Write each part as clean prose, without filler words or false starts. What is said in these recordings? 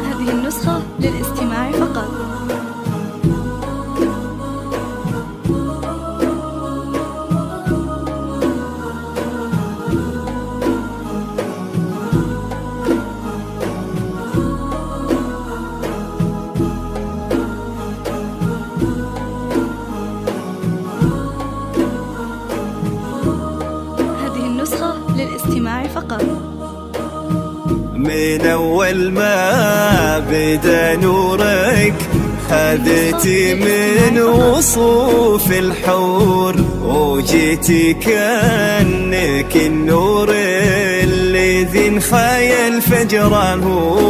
هذه النسخة للاستماع فقط. هذه النسخة للاستماع فقط. من أول ما بدا نورك خذتي من وصوف الحور، وجيتي كأنك النور الذي انخيل فجره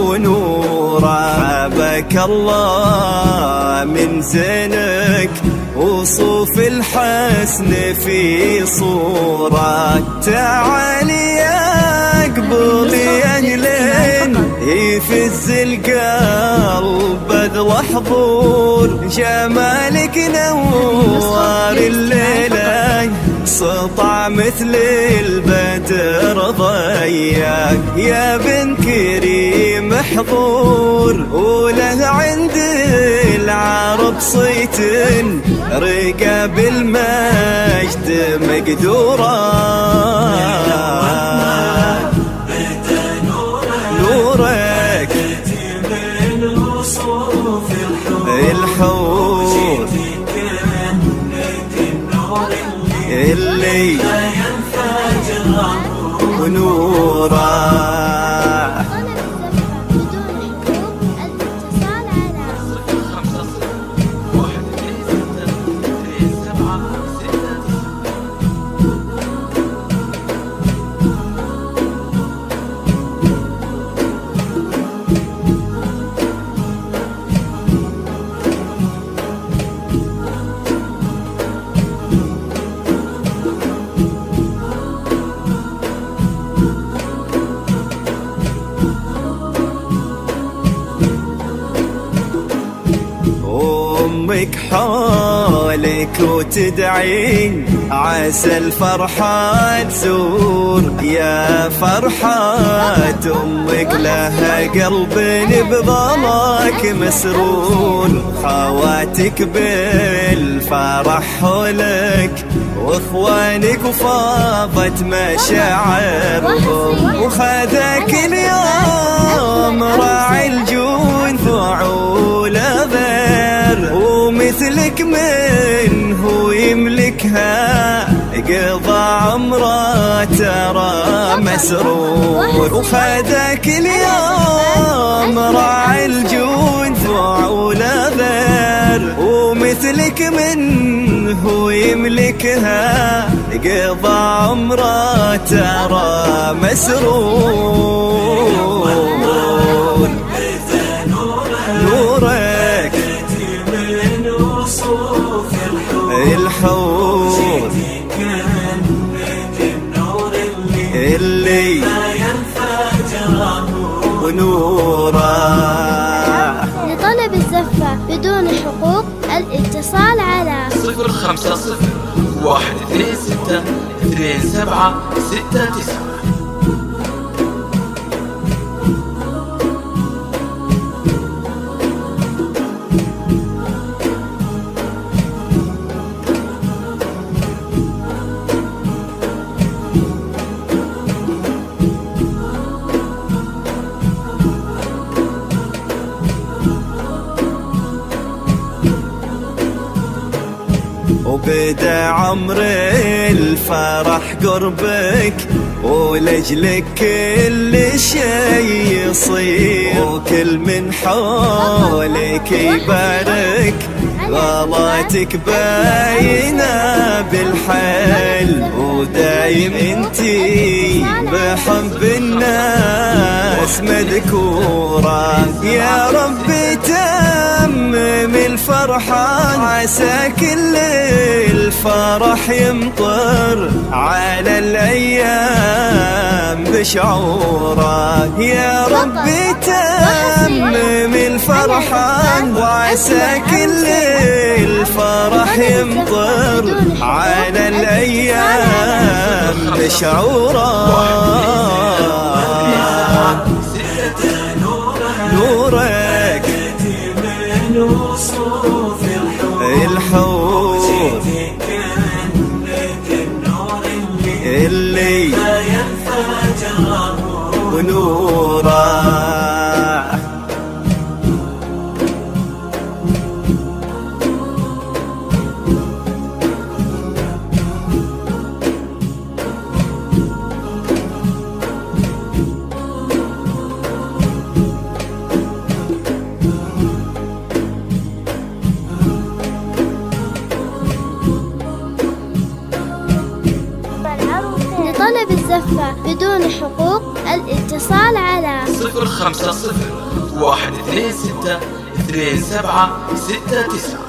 ونورا. حبك الله من زينك وصوف الحسن في صورة. تعالي يا قبلي أهلين يفز القلب ذو حضور، جمالك نوار الليلة سطع مثل البدر ضياك. يا بن كريم حضور وله عند العرب صيت رقى بالمجد مقدورة. نورك من وصوف الحور اللي ينفجر ونورا. أمك حولك وتدعين عسى الفرحة تزور. يا فرحة أمك لها قلب بظلك مسرور. خواتك بالفرح حولك واخوانك وفاضت مشاعرهم، وخذاك اليوم راعي الجود فعول غير. ومثلك من هو يملكها قضى عمره ترى مسرور. وخذاك اليوم راعي الجود فعول غير. ومثلك من هو يملكها قضى عمره ترى مسرور. نورك من وصوف الحور اللي ينفجر ونورا. لطلب الزفة بدون حقوق الاتصال على 050-126-2769. وبدا عمر الفرح قربك، ولجلك كل شي يصير، وكل من حولك يبارك، غلاتك باينة بالحل، ودايم انتي بحب الناس مذكورة. يا رب تمم الفرحان، عسى كل الفرح يمطر على الأيام بشعوره. يا ربي تمم الفرحان، وعسى كل الفرح يمطر على الأيام بشعوره. نورك الحور اللي ونوره. لطلب الزفة بدون حقوق الاتصال على 050 126 2769.